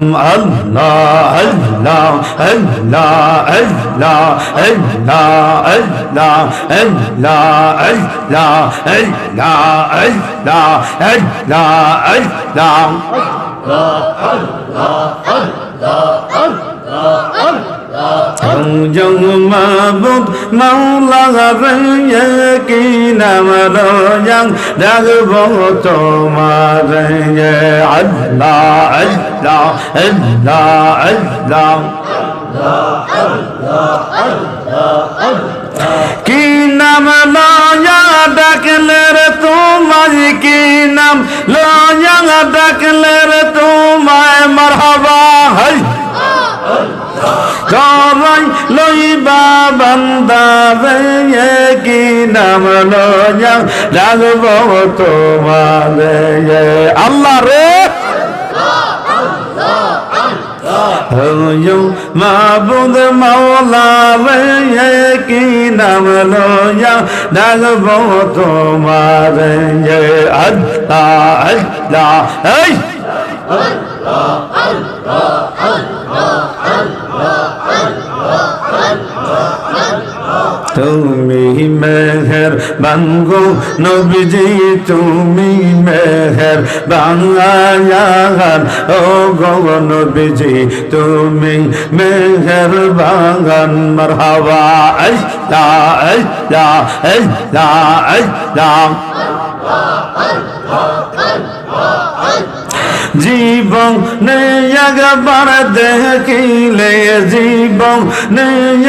Allah Allah Allah Allah Allah Allah Allah Allah Allah Allah মাবুদ মাওলা রে কি নাম রোজাং রাখবো তোমার আল্লাহ আল্লাহ আল্লাহ আল্লাহ কি নাম লয়া ডাকলে রে তোমার কি নাম লয়া ডাকলে রে তোমায় মারহাবা হাই করাই লইবা বান্দা রে কি নাম লয়া ডাকবো তোমারে আল্লাহ রে মাবুদ মাওলা রে কি নাম লয়া ডাকবো তোমারে আল্লাহ আল্লাহ এই তুমি মেহের বাঙ্গো নবীজি তুমি মেহের বাঙ্গায়ান ও গো নবীজি তুমি মেহের বাঙ্গান মারহাবা আল্লাহ আল্লাহ আল্লাহ আল্লাহ জীবন একবার দেখিলে জীবন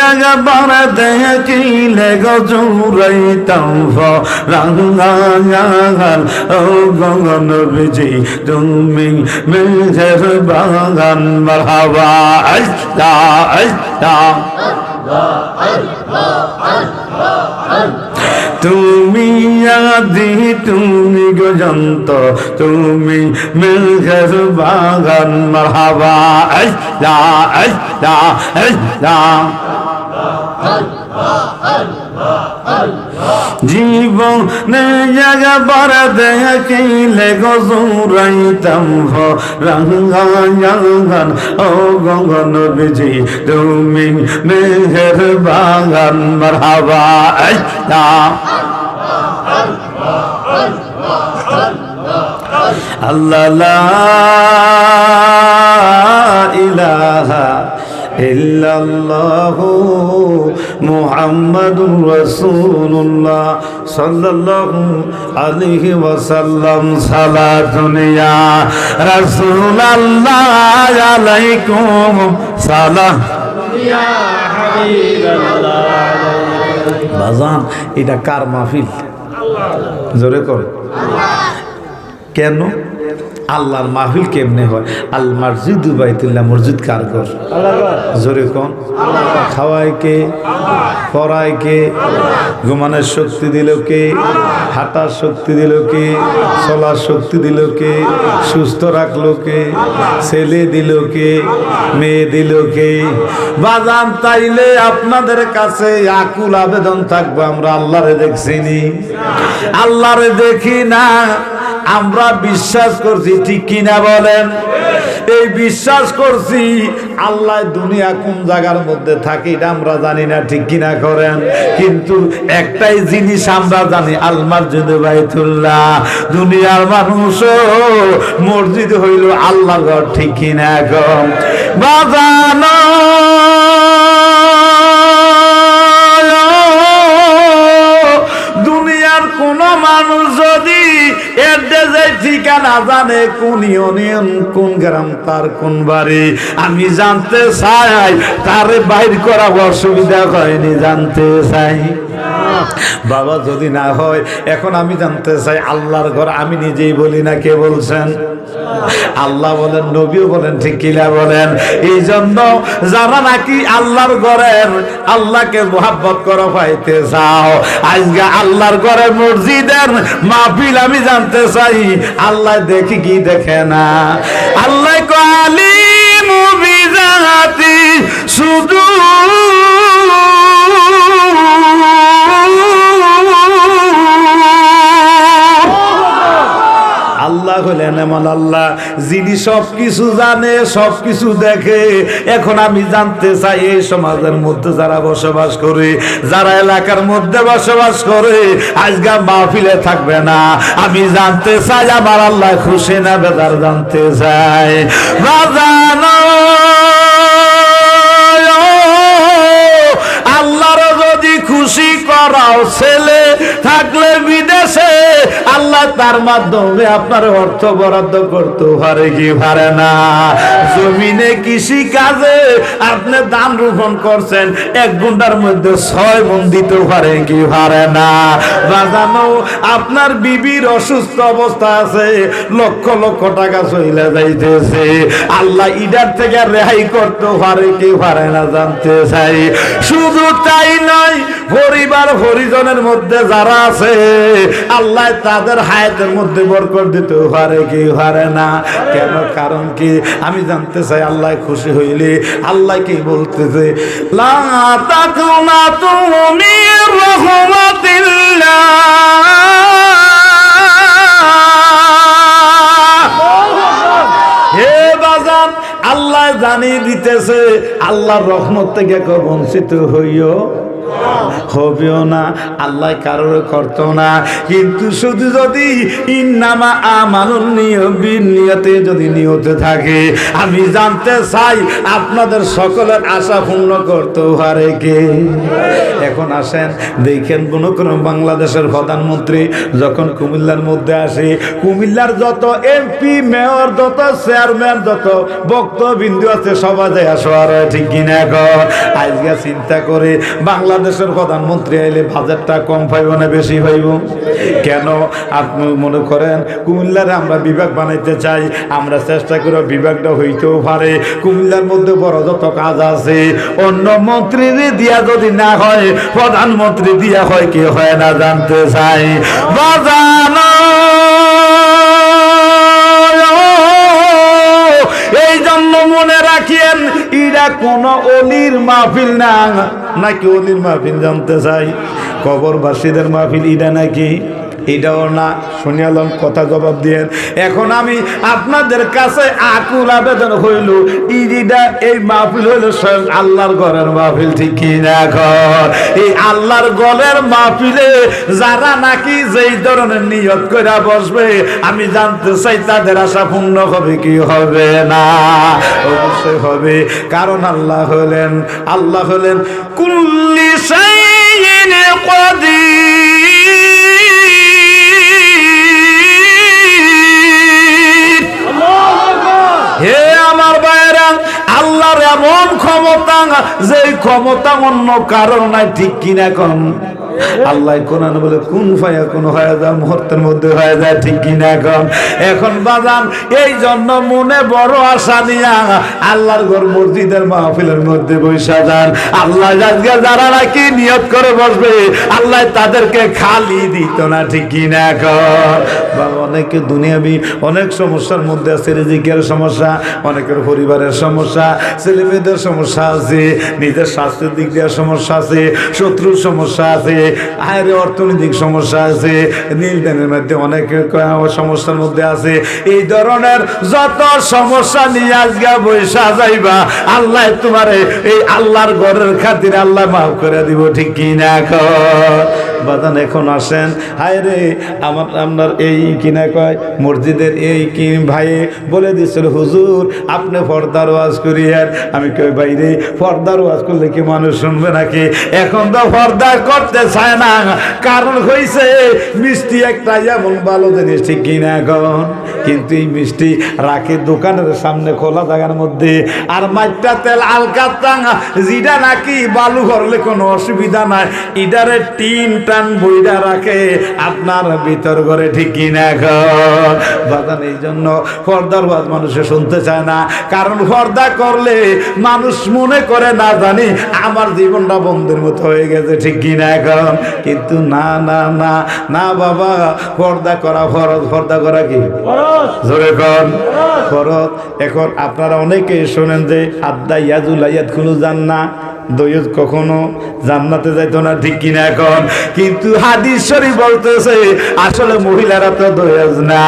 একবার দেখিলে গজুরাইতাম রাঙ্গাল ও গগন বিজি তুমি মেঘের বাগান মারহাবা আল্লাহ আল্লাহ তুমি আদি তুমি গজন্ত তুমি মেঘের বাগান মারহাবা আল্লাহ আল্লাহ আল্লাহ জীবন একবার দেখিলে গজুরাইতাম রাঙ্গান ও গগন বিজি তুমি মেঘের বাগান মারহাবা আল্লাহ আল্লাহ লা ইলাহা ইল্লাল্লাহু মুহাম্মাদুর রাসূলুল্লাহ সাল্লাল্লাহু আলাইহি ওয়াসাল্লাম সালাতুন ইয়া রাসূলুল্লাহ আলাইকুম সালাম ইয়া হাবিবাল্লাহ বাজান এটা কার মাহফিল জোরে করে কেন আল্লাহর মাহফিল কেমনে হয় আল মসজিদু বাইতুল্লাহ মসজিদ কার ঘর জোরে কোন খাওয়ায় কে পড়ায় কে ঘুমানোর শক্তি দিল কে হাঁটার শক্তি দিল কে চলার শক্তি দিল কে সুস্থ রাখলো কে ছেলে দিল কে মেয়ে দিল কে বাজান তাইলে আপনাদের কাছে আকুল আবেদন থাকবে আমরা আল্লাহরে দেখছিনি আল্লাহরে দেখি না আমরা বিশ্বাস করছি ঠিক কিনা বলেন এই বিশ্বাস করছি আল্লাহ দুনিয়া কোন জায়গার মধ্যে থাকে এটা আমরা জানি না ঠিক কিনা করেন কিন্তু একটাই জিনিস আমরা জানি আল মসজিদু বাইতুল্লাহ দুনিয়ার মানুষ মসজিদ হইল আল্লাহর ঘর ঠিক কিনা কম বাজানো দুনিয়ার কোন মানুষ যদি এর দেশে ঠিকানা জানে কোন ইউনিয়ন কোন গ্রাম তার কোন বাড়ি আমি জানতে চাই তারে বাইর করা অসুবিধা হয়নি জানতে চাই বাবা যদি না হয় এখন আমি জানতে চাই আল্লাহর ঘর আমি নিজেই বলি না কে বলছেন আল্লাহ বলেন নবীও বলেন ঠিক কিনা বলেন এই জন্য যারা নাকি আল্লাহর ঘরের আল্লাহকে মোহাব্বত করে পাইতে চাও আজকে আল্লাহর ঘরের মসজিদের মাহফিল আমি জানতে চাই আল্লাহ দেখি কি দেখে না আল্লাহ আলিম বিজাতি শুধু আল্লাহ হলেন এমন আমার আল্লাহ যিনি সবকিছু জানে, সবকিছু দেখে। এখন আমি জানতে চাই এই সমাজের মধ্যে যারা বসবাস করে, যারা এলাকার মধ্যে বসবাস করে, আজকে মাহফিলে থাকবে না, আমি জানতে চাই আমার আল্লাহ খুশি না বেজার জানতে চাই। বাজানো আল্লাহর যদি খুশি করাও ছেলে থাকলে বিদেশে, আল্লাহ তার মাধ্যমে আপনার অর্থ বরাদ্দ করতে পারে কি পারে না? জমিনে কৃষি কাজে আপনি ধান রোপণ করছেন, 1 ঘন্টার মধ্যে 6 মণ দিতে পারে কি পারে না? বাজানো আপনার বিবির অসুস্থ অবস্থা আছে, লক্ষ লক্ষ টাকা চলে যাইতেছে, আল্লাহ ইডার থেকে রেহাই করতে পারে কি পারে না জানতে চাই। শুধু তাই নয়, পরিবার পরিজনের মধ্যে যারা আছে আল্লাহ তাদের হায়াতের মধ্যে বরকত দিতে পারে কি পারে না? কেন? কারণ কি আমি জানতে চাই। আল্লাহ খুশি হইলে আল্লাহ কি বলতেছে, লা তাকুনাতু মির রাহমাতিল্লাহ, হে বাজান আল্লাহ জানিয়ে দিতেছে আল্লাহর রহমত থেকে কেউ বঞ্চিত হইও হবেও না। আল্লাহ কারোর করতো না, কিন্তু শুধু যদি ইন্নামা আমানুন নিয়তে যদি নিয়তে থাকে, আমি জানতে চাই আপনাদের সকলের আশা পূর্ণ করতে পারে কে? এখন আসেন দেখেন, কোন কোন বাংলাদেশের প্রধানমন্ত্রী যখন কুমিল্লার মধ্যে আসে, কুমিল্লার যত এমপি মেয়র যত চেয়ারম্যান যত বক্তবিন্দু আছে সবাই যায় আসোয়ার, ঠিক কিনা? আজকে চিন্তা করে বাংলাদেশের প্রধানমন্ত্রী আইলে বাজেটটা কম পাইব না বেশি পাইব? কেন? আপনি মনে করেন কুমিল্লারে আমরা বিভাগ বানাইতে চাই, আমরা চেষ্টা করে বিভাগটা হইতেও পারে। কুমিল্লার মধ্যে বড় যত কাজ আছে অন্য মন্ত্রী দিয়া যদি না হয়, প্রধানমন্ত্রী দিয়া হয় কি হয় না জানতে চাই। বাজানো এই জন্য মনে রাখিয়েন, ইরা কোন অলির মাহফিল না, নাকি অলির মাহফিল জানতে চাই? কবরবাসীদের মাহফিল ইরা নাকি? এটাও না। শুনিয়ালাম, কথা জবাব দিয়েন। এখন আমি আপনাদের কাছে আকুল আবেদন হইল, ইরিডা এই মাহফিল হইল স্বয়ং আল্লাহর ঘরের মাহফিল, ঠিক কি না? এই আল্লাহর ঘরের মাহফিলে যারা নাকি যেই ধরনের নিয়ত করে বসবে, আমি জানতে চাই তাদের আশা পূর্ণ হবে কি হবে না? অবশ্যই হবে, কারণ আল্লাহ হলেন কুল্লি শাইইন কাদির। হে আমার ভাইরা, আল্লাহর এমন ক্ষমতা, যে ক্ষমতা অন্য কারণ নাই, ঠিক কিনা? কোন আল্লাহ কোরআন বলে কোন ফায়াকুন হয়ে যায়, মুহূর্তের মধ্যে হয়ে যায়, ঠিক কিনা? এখন বাজান এই জন্য মনে বড় আশা নিয়া আল্লাহর ঘর মসজিদের মাহফিলের মধ্যে বসা যান। আল্লাহ আজকে যারা নাকি নিয়ত করে বসবে, আল্লাহ তাদেরকে খালি দিত না, ঠিক কিনা? বাবা অনেকে দুনিয়াবি অনেক সমস্যার মধ্যে আছে, রিজিকের সমস্যা, অনেকের পরিবারের সমস্যা, ছেলে মেয়েদের সমস্যা আছে, নিজের স্বাস্থ্যের দিক দিয়ে সমস্যা আছে, শত্রুর সমস্যা আছে, আয়ের অর্থনৈতিক সমস্যা আছে, নীলদানের মধ্যে অনেক সমস্যার মধ্যে আছে। এই ধরনের যত সমস্যা নিয়ে আজকে বৈশা যাইবা, আল্লাহ তোমারে এই আল্লাহর ঘরের খাতিরে আল্লাহ মাফ করে দিব, ঠিক কি না? বাদান এখন আসেন, হায় রে আপনার এই কিনা কয় মসজিদের এই কি ভাই বলে দিচ্ছিল, হুজুর আপনি পর্দার ওয়াজ করিয়েন। আমি কই বাইরে পর্দার ওয়াজ করলে কি মানুষ শুনবে নাকি? এখন তো পর্দা করতে চায় না, কারণ হয়েছে মিষ্টি একটা এমন ভালো জিনিস, ঠিক কিনা? এখন কিন্তু এই মিষ্টি রাখে দোকানের সামনে খোলা জায়গার মধ্যে, আর মাইটা তেল আলকাতা যেটা নাকি বালু ভরলে কোনো অসুবিধা নাই, ইটারে টিন টান বইটা রাখে আপনার ভিতর ঘরে, ঠিক কিনা? বাজান এই জন্য পর্দার ওয়াজ মানুষে শুনতে চায় না, কারণ পর্দা করলে মানুষ মনে করে না জানি আমার জীবনটা বন্ধের মতো হয়ে গেছে, ঠিক কিনা? এখন কিন্তু না না না না বাবা, পর্দা করা ফরজ। পর্দা করা কি জোরে কর ফরজ। এখন আপনারা অনেকে শোনেন যে আদ্দা ইয়াজুল আয়াত খুলু জান না, দৈয়জ কখনো জান্নাতে যাইতো না, ঠিক কিনা এখন? কিন্তু হাদিস শরীফ বলতেছে আসলে মহিলারা তো দৈয়জ না,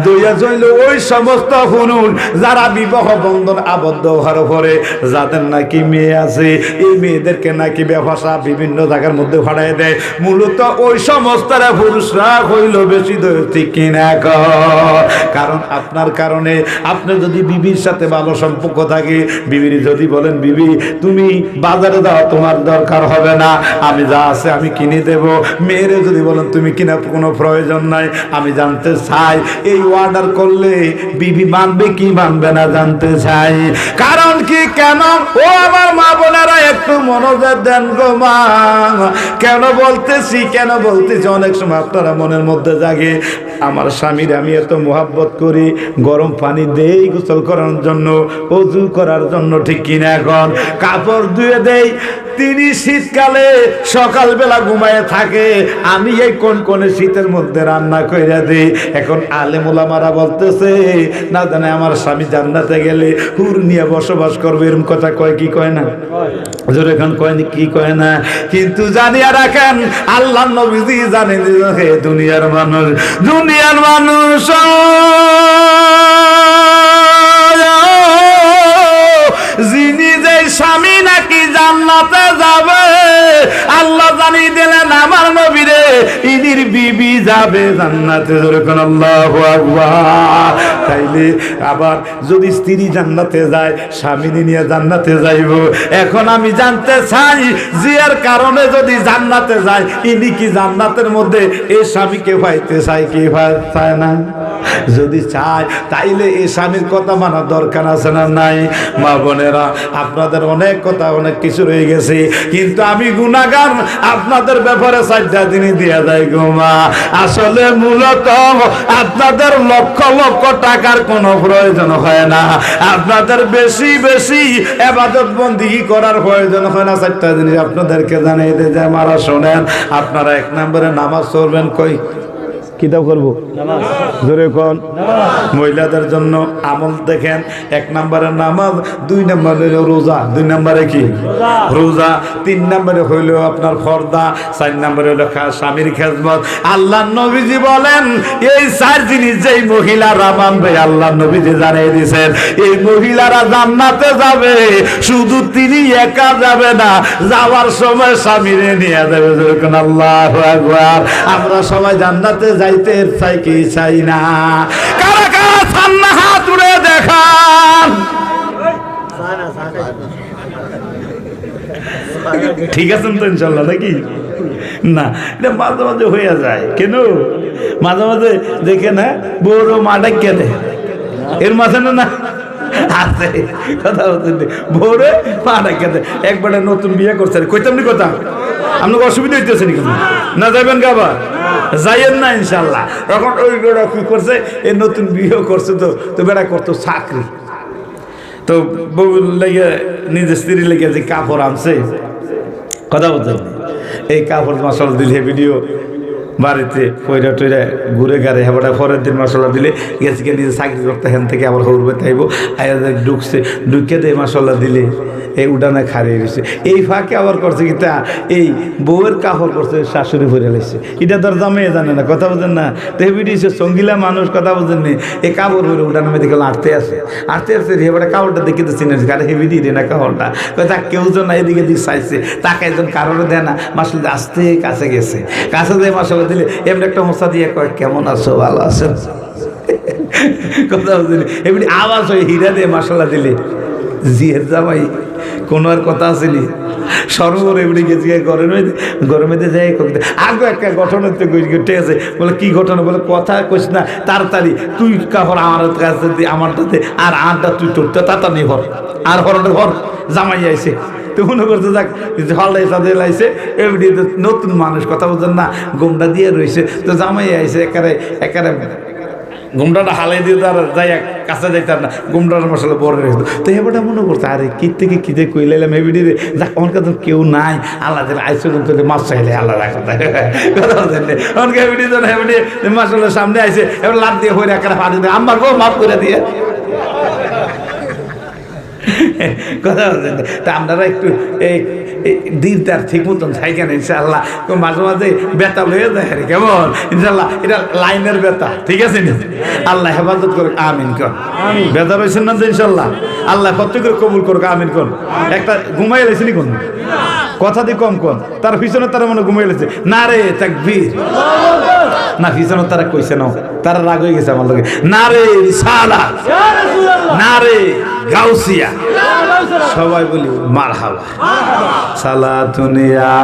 দৈয়জ হইল ওই সমস্ত হুনুন যারা বিবাহ বন্ধন আবদ্ধ হওয়ার পরে যাদের নাকি মেয়ে আছে, এই মেয়েদেরকে নাকি ব্যবসা বিভিন্ন জায়গার মধ্যে ভাড়ায় দেয়, মূলত ওই সমস্ত পুরুষরা হইল বেশি দৈয়জ, ঠিক কিনা এখন? কারণ আপনার কারণে আপনি যদি বিবির সাথে ভালো সম্পর্ক থাকে, বিবির যদি বলেন বিবি তুমি বাজারে যাও, তোমার দরকার হবে না, আমি যা আছে আমি কিনে দেব, মেয়েরে যদি বলেন তুমি কিনা কোনো প্রয়োজন নাই, আমি জানতে চাই এই অর্ডার করলে বিবি মানবে কি মানবে না জানতে চাই। কারণ কি, কেন? ও আমার মা বোনেরা একটু মনোযোগ দেন গো মা, কেন বলতেছি অনেক সময় আপনারা মনের মধ্যে জাগে আমার স্বামীর আমি এত মোহাব্বত করি, গরম পানি দেই গোসল করার জন্য, ওযু করার জন্য, ঠিক কিনা এখন? কাপড় ধুয়ে দেই, তিনি শীতকালে সকালবেলা ঘুমায় থাকে, আমি এই কোন শীতের মধ্যে রান্না করে দিই। এখন আলেম ওলামারা বলতেছে না জানে আমার স্বামী জান্নাতে গেলে হুর নিয়ে বসবাস করবে, এরকম কথা কয় কি কয় না? জোরে এখন কয়নি কি কয় না? কিন্তু জানিয়া রাখেন আল্লাহর নবীজি জানেন দুনিয়ার মানুষ যিনি যে স্বামী নাকি জান্নাতে যাবে, আল্লাহ জানিয়ে দিলেন আমার নবীরে ইনির বিবি যাবে জান্নাতে। যেরকম আল্লাহু আকবার। তাইলে আবার যদি স্ত্রী জান্নাতে যায়, স্বামী নিয়ে জান্নাতে যাইব। এখন আমি জানতে চাই জিয়ার কারণে যদি জান্নাতে যায়, ইনি কি জান্নাতের মধ্যে এই স্বামীকে পাইতে চায় কি চায় না? যদি চায় তাইলে এই স্বামীর কথা মানা দরকার আছে না নাই? মা বোনেরা, আপনাদের অনেক কথা অনেক কিছু রয়ে গেছে, কিন্তু আমি গুনাহগার, আপনাদের ব্যাপারে 4টা দিনই দেয়া যায় গো মা। আসলে মূলত আপনাদের লক্ষ লক্ষ টাকার কোনো প্রয়োজন হয় না, আপনাদের বেশি বেশি ইবাদত বন্দেগী করার প্রয়োজন হয় না। 4টা জিনিস আপনাদেরকে জানিয়ে দিই যে মারা শোনেন, আপনারা 1 নম্বরে নামাজ পড়বেন। কই কিতাব করবো জোরে কোন? মহিলাদের জন্য আমল দেখেন, 1 নম্বরে নামাজ, 2 নম্বরে রোজা, 2 নম্বরে কি রোজা, 3 নম্বরে হইল আপনার ফরদা, 4 নম্বরে হইল স্বামীর খেদমত। আল্লাহ নবীজি বলেন এই 4 জিনিস যেই মহিলারা মানবে, আল্লাহ নবীজি জানিয়ে দিয়েছেন এই মহিলারা জান্নাতে যাবে। শুধু তিনি একা যাবে না, যাওয়ার সময় স্বামীরে নিয়ে যাবে। যেরকম আল্লাহু আকবার। আমরা সবাই জান্নাতে যাইতে চাই কি চাই না? কারা কারা সামনে হাত উড়ে দেখান। ঠিক আছেন তো ইনশাল্লাহ নাকি? না, এটা মাঝে মাঝে হয়ে যায়। কেন মাঝে মাঝে দেখে না বড় মাটা কেনে এর মাঝে না আছে কথা বলতে বড় মাটা কেনে। একবারে নতুন বিয়ে করছে, কইতাম নি কথা, আপনাকে অসুবিধা হইতেছে নি কিছু না? যাবেন গাবা যাইয়েন না ইনশাল্লাহ। তখন ওই বেড়া কি করছে, এই নতুন বিয়ে করছে, তো বেড়া করতো চাকরি, তো বউ লেগে নিজের স্ত্রী লেগে যে কাপড় আনছে, কথা বলতেন এই কাপড় মশলা দিলে ভিডিও বাড়িতে পয়রা টয়রা ঘুরে গাড়ে হেবাটা পরের দিন মশলা দিলে গেছে গিয়ে নিজে চাকরি করতে, হেন থেকে আবার হরবে তাইব ঢুকছে, ঢুকে দিয়ে মশলা দিলে এই উঠানে খারিয়ে গেছে। এই ফাঁকে আবার করছে কি তা, এই বউয়ের কাপড় করছে শাশুড়ি ভরে লাগছে। এটা তোর দামে জানে না, কথা বোঝেন না? তো এই ভিডিও সঙ্গিলা মানুষ, কথা বোঝেন নি? এই কাপড় ভরে উঠানে মেয়ে দেখে আটতে আছে হেবাটা কাপড়টা দেখে তো চিনেছে, কারণ হেবি দিয়ে দেয় না কাপড়টা, কথা কেউ জন না এদিকে দিকে চাইছে, তাকে একজন কারণে দেয় না, মাসলে আসতে কাছে গেছে, কাছে দিয়ে মশলা দিলে এমনি একটা মশা দিয়ে কয় কেমন আছো, ভালো আছেন, কথা বুঝলি? এমনি আওয়াজ হয় হীরা দিয়ে মশলা দিলে জিয়ের জামাই কোনো আর কথা আসেনি সরোবর এমনি গেছি গরমেতে যাই আগে একটা ঘটনা তো ঘটে আছে। বলে কি ঘটনা? বলে কথা কইস না, তাড়াতাড়ি তুই কাপড় আমার কাছে দি, আমারটাতে আর আরটা তুই তোরটা তাড়াতাড়ি হর, আর হরটা হর, জামাই আইছে। তো মনে করতে যাক হল্লাই সাদে লাইছে, এমনি নতুন মানুষ, কথা বলছেন না, গোমটা দিয়ে রয়েছে, তো জামাই আইছে একারে গুমটাটা হালাই দিয়ে তার যাই কাছে যাইতার না, গুমটার মশলা বড় রেখে। তো এবারটা মনে করতো আরে কী থেকে কীতে কইলাম এবিডি রে, যাক আমার কাছে কেউ নাই, আল্লাহ দিলে আইসো কিন্তু মাছ চাইলে আল্লাহ রাখা কথা বলছেন অনেক এবিডি জন এবিডি মাসাল্লাহ সামনে আইসে, এবার লাভ দিয়ে হয়ে একটা পানি দিয়ে আমার গো মাফ করে দিয়ে কথা বলছেন। তা আপনারা একটু এই দিনটার ঠিক মতন থাকেন ইনশাআল্লাহ। মাঝে মাঝে বেতা লয়ে যায় কেমন ইনশাআল্লাহ, এটা লাইনের বেতা, ঠিক আছে নি? আল্লাহ হেফাজত করুক, আমিন কর। বেতা রয়েছেন না ইনশাআল্লাহ, আল্লাহ কত করে কবুল করুক, আমিন কর। একটা ঘুমাই লেছেনি কোন কথা দিয়ে কম কম, তার পিছনে তারা মনে ঘুমাই লেছে না রে তাকবীর না, পিছনে তারা কইছে না, তারা রাগ হয়ে গেছে আমার লোকে, না রে রিসালাত, না রে গাউসিয়া, সবাই বলি মারহাবা। সালাতুন ইয়া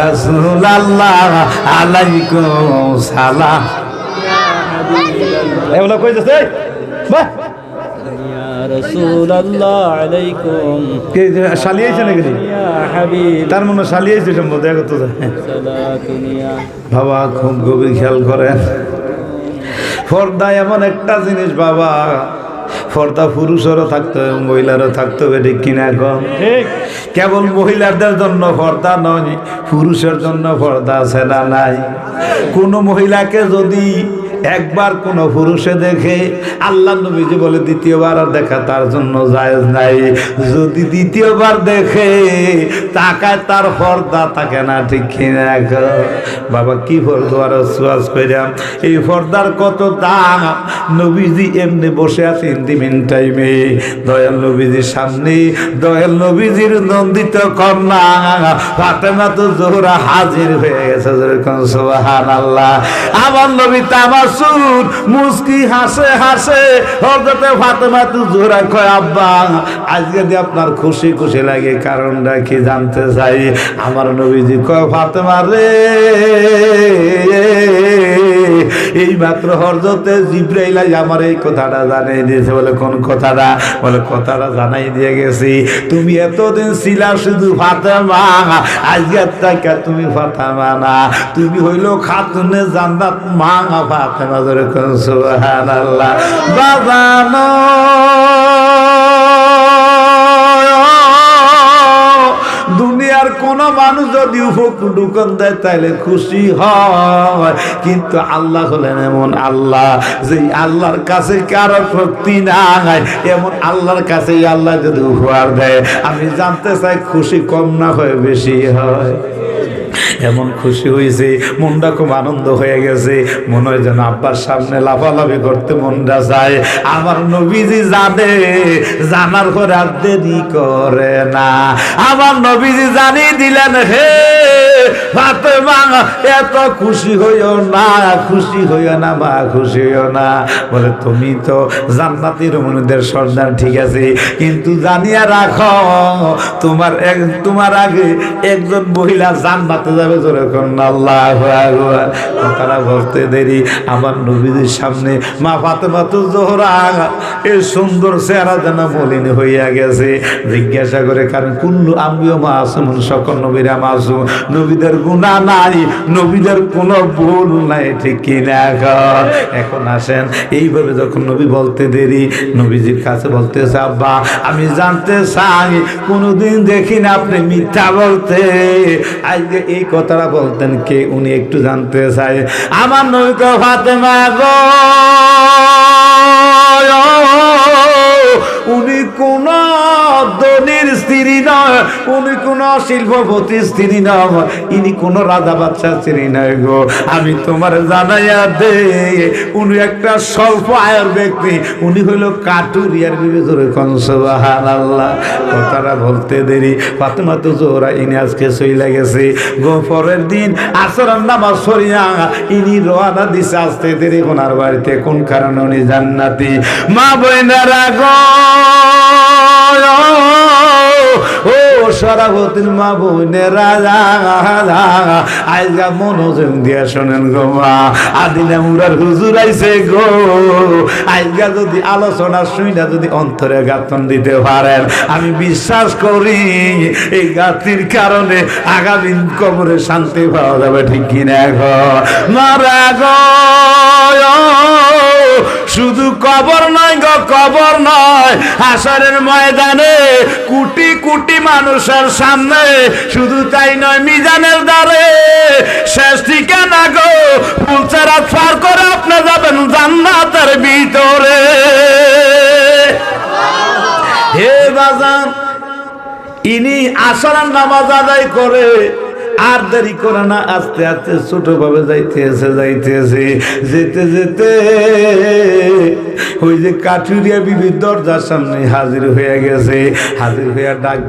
রাসূলুল্লাহ আলাইকুম সালাম। এগুলো কইতেছে বাহ ইয়া রাসূলুল্লাহ আলাইকুম কে শালিয়েছে নাকি ইয়া হাবিব, তার মনে শালিয়েছে সম্ভব, দেখো তো সালাতুন ইয়া। বাবা খুব গভীর খেয়াল করেন, পর্দা এমন একটা জিনিস বাবা, পর্দা পুরুষেরও থাকতে হবে মহিলারও থাকতে হবে, ঠিক কিনা এখন? ঠিক। কেবল মহিলাদের জন্য পর্দা নয়, পুরুষের জন্য পর্দা আছে না নাই? কোনো মহিলাকে যদি একবার কোন পুরুষে দেখে, আল্লাহ নবীজি বলে দ্বিতীয়বার আর দেখা তার জন্য জায়েজ নাই। যদি দ্বিতীয়বার দেখে তাকায়, তার পর্দা থাকে না, ঠিক কিনা? বাবা কি পর্দা আর সুয়াজ কইরাম, এই পর্দার কত দাম। নবীজি এমনি বসে আছেন দিবেন টাইমে, দয়াল নবীজির সামনে দয়াল নবীজির নন্দিত কন্যা ফাতেমা তো জোহরা হাজির হয়ে গেছে, যেরকম সুবহানাল্লাহ। আমার নবী তামাসুর মুস্কি হাসে হাসে হযরতে ফাতেমা তো জোহরা কয়, আব্বা আজকে দিয়ে আপনার খুশি খুশি লাগে, কারণটা কি জানতে চাই? আমার নবীজি কয়, ফাতেমা রে, এই মাত্র হযরতে জিবরাইল আমার এই কথাটা জানাই দিয়েছে। বলে কোন কথাটা? বলে কথাটা জানাই দিয়ে গেছি, তুমি এতদিন ছিলা শুধু ফাতেমা, আজকে থেকে তুমি ফাতেমা না, তুমি হইল খাতুনে জান্নাত মা ফাতেমা, যেরকম সুবহানাল্লাহ। বাজানো দুনিয়ার কোন মানুষ যদি উপকূল দেয় তাহলে খুশি হয়, কিন্তু আল্লাহ হলেন এমন আল্লাহ, যে আল্লাহর কাছে কারো শক্তি নাই, এমন আল্লাহর কাছে আল্লাহ যদি উপহার দেয়, আমি জানতে চাই খুশি কম না হয় বেশি হয়? এমন খুশি হয়েছে, মনটা খুব আনন্দ হয়ে গেছে, মনে হয় যেন আব্বার সামনে লাফালাফি করতে মনটা যায়। আমার নবীজি জানে, জানার পরে আর দেরি করে না। আমার নবীজি জানিয়ে দিলেন, হে ফাতেমা এত খুশি হইও না, খুশি হইও না মা, খুশি হইও না। বলে তুমি তো জান্নাতি রমণীদের সর্দার, ঠিক আছে, কিন্তু জানিয়া রাখো তোমার আগে একজন মহিলা জান্নাতে যাবে, যেরকম আল্লাহু আকবার। কথাটা বলতে দেরি আমার নবীদের সামনে মা ফাতেমা তো জোহরা এই সুন্দর চেহারা যেন মলিন হইয়া গেছে। জিজ্ঞাসা করে, কারণ কুল্লু আম্বিয়া মাসুম, সকল নবীরা মাসুম, নবীদের গুনাহ নাই, নবীদের কোনো ভুল নাই, ঠিক কিনা? এখন আসেন, এইভাবে যখন নবী বলতে দেরি, নবীজির কাছে বলতেছে, আব্বা আমি জানতে চাই, কোনোদিন দেখি না আপনি মিথ্যা বলতে, আজকে এই কথাটা বলতেন কে? উনি একটু জানতে চাই। আমার নবী কয়, ফাতেমা গো, উনি কোন ধনীর স্ত্রী নয়, উনি কোন শিল্পপতির স্ত্রী নয়, ইনি কোন রাজা বাদশার স্ত্রী নয় গো, আমি তোমার জানাইয়া দে, উনি একটা স্বল্প আয়ের ব্যক্তি, উনি হইল কাটুরিয়ার বিবি, যেরকম সুবহানাল্লাহ। কথাটা বলতে দেরি ফাতেমা তো জোহরা ইনি আজকে চইলা গেছে গো। পরের দিন আসরের নামাজ পড়িয়া ইনি রওনা দিছে আসতে দেরি ওনার বাড়িতে, কোন কারণে? উনি জান্নাতি। মা বোনেরা গো, ও সরাবতীর মা বোনেরা, আইজা মনোযোগ দিয়া শোনেন গো মা, আদিনা মুরার হুজুর আইছে গো, আইজা যদি আলোচনা শুইনা যদি অন্তরে গাঁথন দিতে পারেন, আমি বিশ্বাস করি এই গাঁথির কারণে আগামী কবরে শান্তি পাওয়া যাবে, ঠিক কিনা? গো মারা গো, শুধু কবর নয় গো, কবর নয়, হাসরের ময়দানে কোটি কোটি মানুষের সামনে, শুধু তাই নয়, মিজানের দ্বারে শেষ ঠিকানা গো, ফুলচেরাত পার করে আপনি যাবেন জান্নাতের ভিতরে। হে বাজান, ইনি আসরের নামাজ আদায় করে আর দেরি করে না, আস্তে আস্তে ছোট ভাবে যাইতেছে যেতে যেতে ওই যে কাঠুরিয়া বিবির দরজার সামনে হাজির হয়ে গেছে। হাজির হইয়া ডাক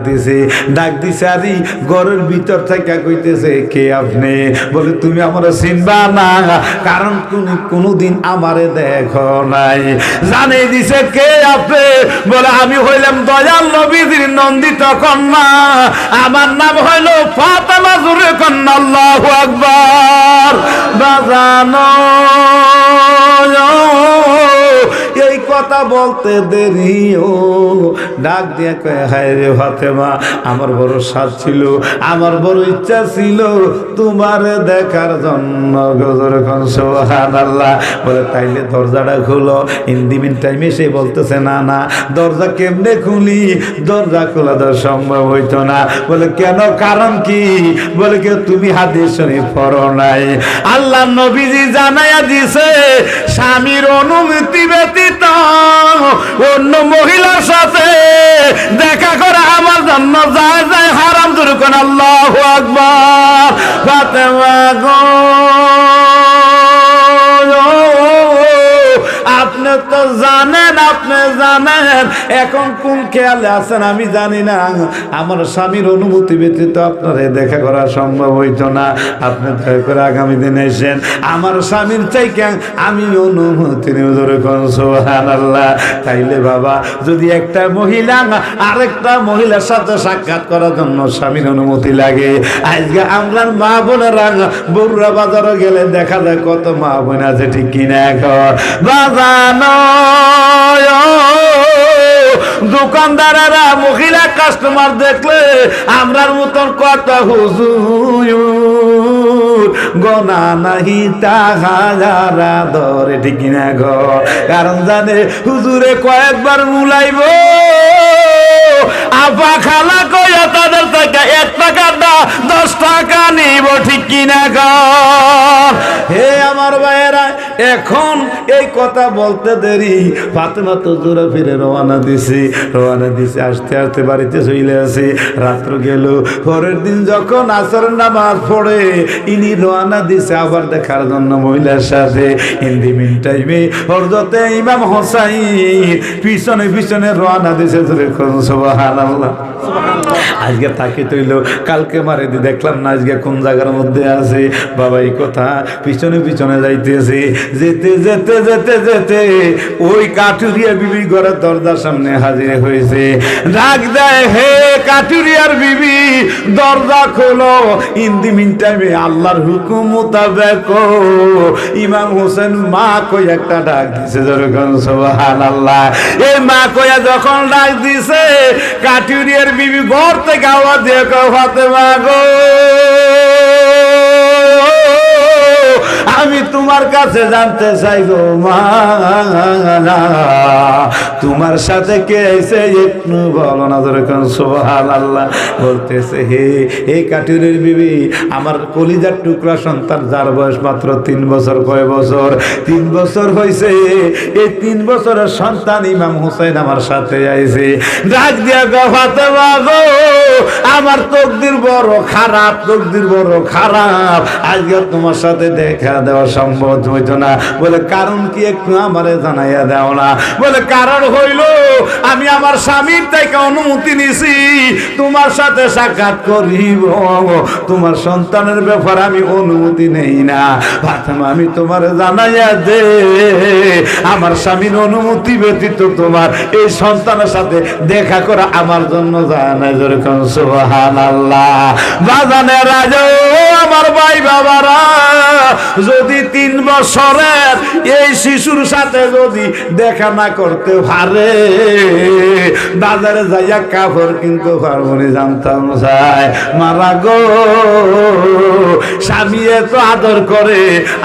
দিছে আর ঘরের ভিতর থেকে কইতেছে, কে আপনি? বলে, তুমি আমার চিনবা না, কারণ তুমি কোনোদিন আমারে দেখো নাই। জানিয়ে দিছে, কে আপনি? বলে, আমি হইলাম দয়াল নবীজির নন্দিত কন্যা, আমার নাম হইল ফাতেমা। জোরে কন্যা আল্লাহু আকবার। বাজানো এই কথা বলতে দেরিও ডাক দিয়ে কয়, হায় রে ফাতেমা, আমার বড় স্বাদ ছিল, আমার বড় ইচ্ছা ছিল তোমারে দেখার জন্য। যখন সুবহানাল্লাহ বলে, তাইলে দরজাটা খুলো। ইন্দিমিন টাইমে সে বলতেছে, না না, দরজা কেমনে খুলি? দরজা খোলা তো সম্ভব হইতো না। বলে, কেন? কারণ কি? বলে, কে তুমি হাদিস শরীফ পড়ো নাই? আল্লাহ নবীজি জানাইয়া দিছে, স্বামীর অনুমতি ব্যতীত অন্য মহিলার সাথে দেখা করা আমার জন্য যায় হারাম। যেরকম আল্লাহু আকবার। ফাতেমা গো, আপনি তো জানেন, এখন কোন খেয়ালে আছেন আমি জানি না। আমার স্বামীর অনুমতি ব্যতীত আপনার দেখা করা সম্ভব হইতো না। আপনি দয়া করে আগামী দিনে এসেন, আমার স্বামীর চাইকে আমি অনুমতি নেব। সুবহানাল্লাহ। তাইলে বাবা, যদি একটা মহিলা আরেকটা মহিলার সাথে সাক্ষাৎ করার জন্য স্বামীর অনুমতি লাগে, আজকে আমরা মা বোনেরা বড়ুরা বাজারে গেলে দেখা যায় কত মা বোন আছে, ঠিক কিনা? এখন বাজানো দোকানদারেরা মহিলা কাস্টমার দেখলে আমরার মতন কত হুজুর গনা নাহি তাহারা ধরে, ঠিক কিনা গো? কারণ জানে হুজুরে কয়েকবার মুলাইব, আপা খালা কইয়া তাদের থেকে 1 টাকা না 10 টাকা নিব, ঠিক কিনা গো? হে আমার ভাইয়েরা, এখন এই কথা বলতে দেরি। ফাতেমা তো জোরে ফিরে রওনা দিছে। আস্তে আস্তে বাড়িতে চলে আসে। রাত্র গেল। পরের দিন যখন আসরের নামাজ পড়ে ইনি রওনা দিছে আবার দেখার জন্য মহিলার সাথে। ইন দি মিন টাইমে হযরতে ইমাম হোসাইন পিছনে পিছনে রওনা দিছে। সুবহানাল্লাহ। আজকে তাকে তৈল, কালকে মারে দি দেখলাম না আজকে কোন জায়গার মধ্যে আছে। বাবা এই কথা পিছনে পিছনে যাইতেছে। যেতে যেতে যেতে যেতে ওই কাঠুরিয়া বিবি ঘরের দরজার সামনে হাজির হয়েছে। ডাক দেয়, হে কাঠুরিয়ার বিবি, দরজা খোলো। ইন দি মিন টাইমে আল্লাহর হুকুম মোতাবেক ইমাম হোসেন মা কই একটা ডাক দিছে। যখন সুবহানাল্লাহ, এই মা কইয়া যখন ডাক দিছে, কাঠুরিয়ার বিবি ঘর থেকে আওয়াজ দিয়ে কয়, ফাতেমা গো, আমি তোমার কাছে জানতে চাই গো মা, তোমার সাথে কে এসে একটু বলো না। যখন সুবহানাল্লাহ বলতেছে, হে কাঠুরিয়ার বিবি, আমার কলিজার টুকরা সন্তান যার বয়স মাত্র 3 বছর। কয় বছর? 3 বছর হয়েছে। এই 3 বছরের সন্তান ইমাম হুসাইন আমার সাথে আইছে। ডাক দিয়া গো, ফাতেমা গো, আমার তকদির বড় খারাপ, আজকে তোমার সাথে দেখা দেওয়া সম্ভব হইতো না। বলে, কারণ কি একটু আমারে জানাইয়া দাও না? বলে, কারণ হইল আমি আমার স্বামীর থেকে অনুমতি নিছি তোমার সাথে সাক্ষাৎ করিব, তোমার সন্তানের ব্যাপারে আমি অনুমতি নেই না। ফাতেমা, আমি তোমার জানাইয়া দে, আমার স্বামীর অনুমতি ব্যতীত তোমার এই সন্তানের সাথে দেখা করা আমার জন্য জানাই। যেরকম সুবহানাল্লাহ। বাজানে রাজা, আমার ভাই বাবারা, যদি 3 বছরের এই শিশুর সাথে যদি দেখা না করতে পারে, বাজারে যাইয়া কাপড় কিনতে পারবো না। জানতাম যায় মারা গো, স্বামী এত আদর করে,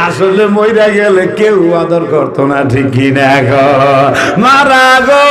আসলে মইরা গেলে কেউ আদর করতো না, ঠিক কিনা গো? মারা গো,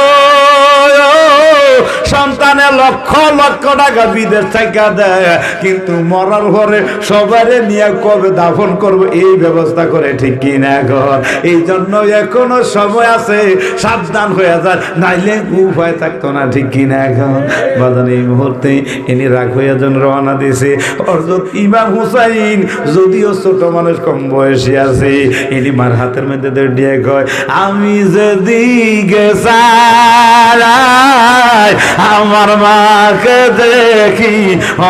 সন্তানের লক্ষ লক্ষ টাকা বিদেশ থেকে দেয়, কিন্তু মরার পরে সবারে নিয়ে কবে দাফন করবো এই ব্যবস্থা করে, ঠিক কি না এখন? এই জন্য এখনো সময় আছে, সাবধান হয়ে যায়, নাইলে উপায় থাকতো না, ঠিক কি না এখন? বাজান এই মুহূর্তে ইনি রাগ হইয়া যেন রওনা দিয়েছে হযরত ইমাম হুসাইন, যদিও ছোট মানুষ, কম বয়সী আছে, ইনি মার হাতের মধ্যে দিয়ে কয়, আমি যেদিকে চাই আমার মাকে দেখি,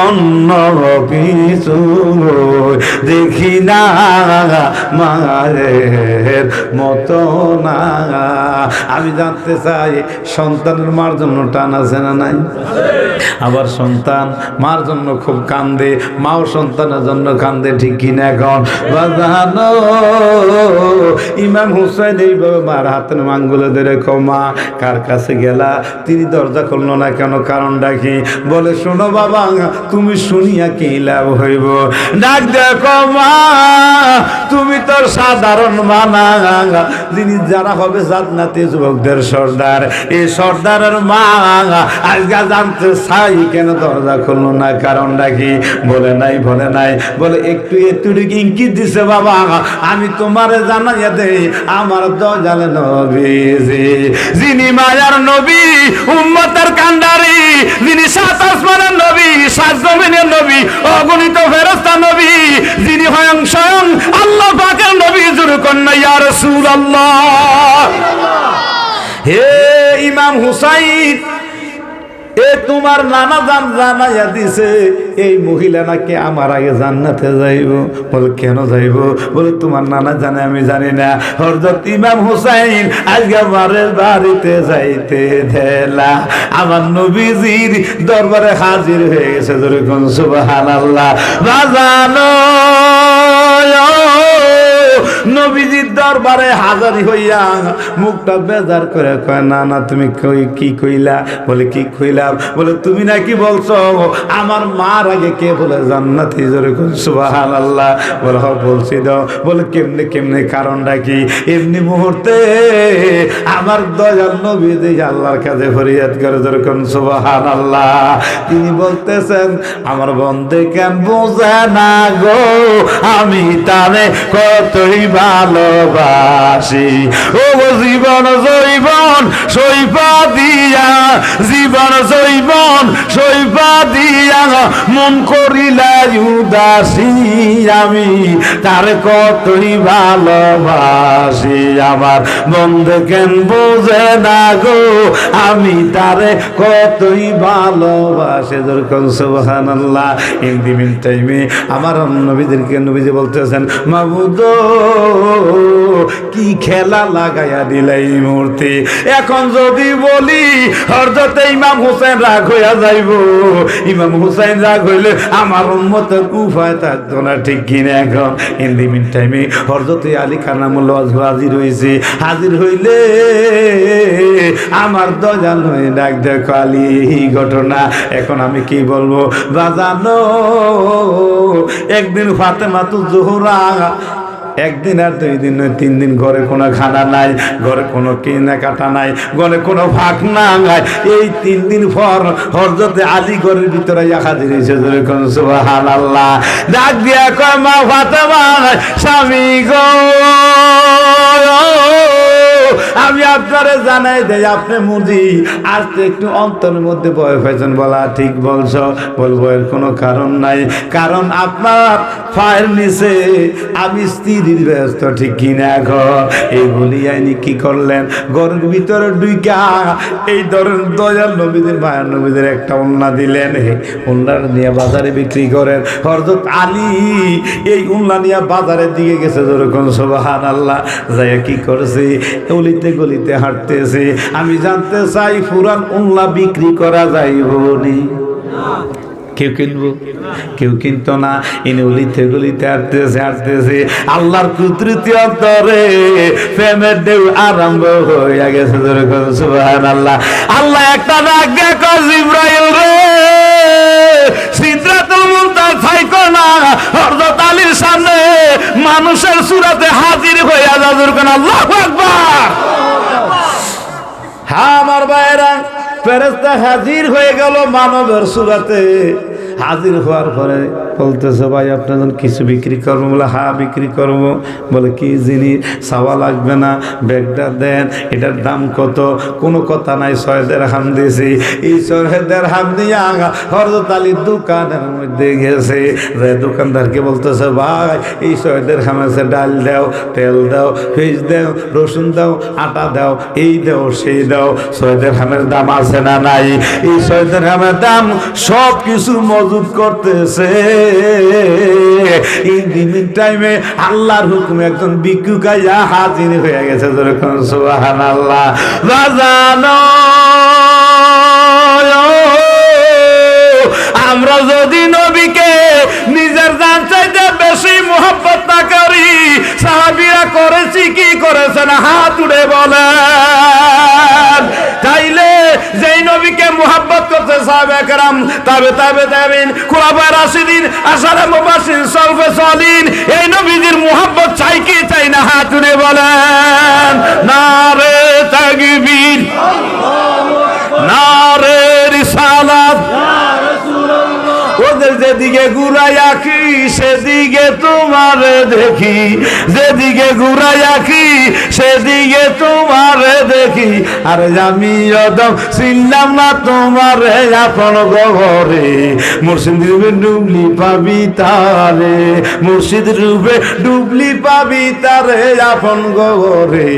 অন্য কিছু দেখি না, মায়ের মতো না। আমি জানতে চাই সন্তানের মার জন্য টান আছে না নাই? আবার সন্তান মার জন্য খুব কান্দে, মাও সন্তানের জন্য কান্দে, ঠিক কিনা এখন? বাজানো ইমাম হুসাইন এইভাবে মার হাতের আঙ্গুলে ধরে মা কার কাছে গেলা? তিনি দরজা খুললো না কেন? কারণটা কি? বলে শোনো বাবা, তুমি শুনিয়া কি লাভ হইব? ডাক দেখো মা, তুমি তোর সাধারণ মানা, যিনি যারা হবে জান্নাতি যুবকদের সর্দার, এই সর্দারের মা আজকে জানতে চাই কেন দরজা খুললো না? কারণটা কি? বলে নাই, বলে নাই, বলে একটু ইঙ্গিত দিছে বাবা, আমি তোমারে জানাইয়া দেই, আমার দয়াল নবীজি, যিনি মায়ার নবী, উম্মতের কান্ডারি, যিনি সাত আসমানের নবী, সাত জমিনের নবী, অগণিত ফেরেশতা নবী, যিনি স্বয়ং আল্লাহ পাকের নবী, জোরে কন্যা ইয়া রাসূলুল্লাহ। হে ইমাম হুসাইন, এ তোমার নানা জানাইয়া দিছে এই মহিলা নাকি আমার আগে জান্নাতে যাইব। বলে কেন যাইব? বলে তোমার নানা জানে, আমি জানি না। হযরত ইমাম হুসাইন আজকে মারের বাড়িতে যাইতে দেলা, আমার নবীজির দরবারে হাজির হয়ে গেছে, যেরকম সুবহানাল্লাহ। বাজানো নবীজির দরবারে হাজারি হইয়া মুখটা বেজার করে কয়, না না তুমি কি কইলা? বলে কি কইলাম? বলে তুমি নাকি বলছো আমার মার আগে কে বলে জান্নাতি, যেরকম সুবহানাল্লাহ। বলে হ্যাঁ বলছি দাও। বলে কেমনে কেমনে? কারণটা কি? এমনি মুহূর্তে আমার দয়াল নবীজি আল্লাহর কাছে ফরিয়াদ করে, যেরকম সুবহানাল্লাহ। তিনি বলতেছেন, আমার বন্দে কেন বোঝে না গো, আমি তারে কতই ভালোবাসি, ও জীবন জৈবন সইফা দিয়া, জীবন জৈবন সইফা দিয়া, মন করিলা উদাসী, আমি তার কতই ভালোবাসি, আমার বন্ধু কেন বোঝে না গো, আমি তারে কতই ভালোবাসি, যেরকম সুবহানাল্লাহ। ইন টাইমে আমার নবীদেরকে নবীজি বলতেছেন, মাবুদ কি খেলা লাগাইয়া দিলে এই মুহূর্তে। এখন যদি বলি হযরত ইমাম হুসাইন রাগ হইয়া যাইব, ইমাম হুসাইন রাগ হইলে আমার উম্মতের উপায় থাকতো না, ঠিক কিনা এখন? ইন দি মিন টাইমে হযরত আলী কারামুল্লাহ হাজির হয়েছে। হাজির হইলে আমার দয়াল হয়ে ডাক দেখো, আলী এই ঘটনা। এখন আমি কি বলবো? বাজানো একদিন ফাতেমাতুজ জোহরা, একদিন আর 2 দিন নয় 3 দিন ঘরে কোনো খানা নাই, ঘরে কোনো কেনাকাটা নাই, ঘরে কোনো ভাগ নাই। এই 3 দিন পর হযরত আলী ঘরের ভিতরে হাজির হয়েছে, যেরকম সুবহানাল্লাহ। ডাক দিয়া কয়, মা ফাতেমা, স্বামী গো, আমি আপনারে জানাই দেই, আপনি মুজি আজ তো একটু অন্তরের মধ্যে ভয় পাইছেন। বলা ঠিক বলছো। বলবো এর কোনো কারণ নাই, কারণ আপনার পায়ের নিচে আমি স্ত্রীর ব্যস্ত, ঠিক কিনা এখন? এই বলিয়াইনি কি করলেন, ঘরের ভিতরে ঢুইকা এই ধরেন দয়াল নবীদের মায়ের নবীদের একটা ওন্না দিলেন, ওন্না নিয়ে বাজারে বিক্রি করেন। হযরত আলী এই ওন্না নিয়ে বাজারের দিকে গেছে, যেরকম সুবহানাল্লাহ। যাই কি করছে, গলিতে গলিতে হাঁটতেছে। আমি জানতে চাই পুরান ওন্না বিক্রি করা যাইব নি? কেউ কিনবো? কেউ কিনতো না। ইনি গলিতে গলিতে হাঁটতেছে। আল্লাহর কুদরতি অন্তরে প্রেমের ঢেউ আরম্ভ হয়ে গেছে, যেরকম সুবহানাল্লাহ। আল্লাহ একটা ডাক দিয়ে কয়, জিবরাইল রে, সিদরাতুল মুনতাহা থাইকো না, হযরত আলীর সামনে মানুষের সূরাতে হাজির হইয়া যা, যেরকম আল্লাহু আকবার। হ্যাঁ আমার ভাইরা, ফেরেশতা হাজির হয়ে গেল মানবের সুরাতে। হাজির হওয়ার পরে বলতেছে, ভাই আপনার কিছু বিক্রি করবো? বলে হ্যাঁ বিক্রি করবো। বলে কি জিনিস? চাওয়া লাগবে না, ব্যাগটা দেন, এটার দাম কত? কোনো কথা নাই, 6 দিরহাম দিয়েছি। এই 6 দিরহাম দিয়ে হযরত আলীর দোকানের মধ্যে গেছে, যে দোকানদারকে বলতেছে, ভাই এই 6 দিরহাম আছে, ডাল দাও, তেল দাও, ফিস দাও, রসুন দাও, আটা দাও, এই দাও সেই দাও। 6 দিরহামের দাম আছে না নাই? এই 6 দিরহামের দাম সব কিছু মজুদ করতেছে। এই দিনের টাইমে আল্লাহর হুকুমে একজন ভিক্ষুক আইয়া হাজির হয়ে গেছে। যেরকম সুবহানাল্লাহ। বাজানো আমরা যদি নবীকে নিজের জান চাইতে বেশি মোহাব্বত না করি, সাহাবীরা করেছি কি করেছে না হাত উড়ে বলেন। তাইলে যেই নবীকে মোহাব্বত করতে সাহাবায়ে কেরাম, তাবেঈন, খুলাফায়ে রাশিদিন, আশারে মুবাশশিরিন, সালফে সালিহিন, এই নবীদের মোহাব্বত চাই কি চাই না হাত উড়ে বলেন। নারে তাকবীর, নারে রিসালাত। ওদের যেদিকে ঘুরাই আঁকি সেদিকে তোমার দেখি, যেদিকে ঘুরাই আঁকি সেদিকে তোমার দেখি। আরে আমি যদম চিনলাম না তোমার আপন ঘরে, মুর্শিদ রূপে ডুবলি পাবি তারে, মুর্শিদ রূপে ডুবলি পাবি তারে আপন ঘরে,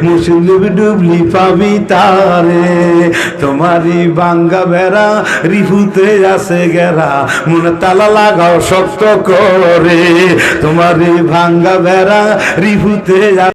মুর্শিদ রূপে ডুবলি পাবি তারে। তোমারই বাঙ্গা বেড়া রিফুতে আছে গেরা, মনে তালা লাগাও শক্ত করে, তোমারই ভাঙ্গা বেড়া রিফুতে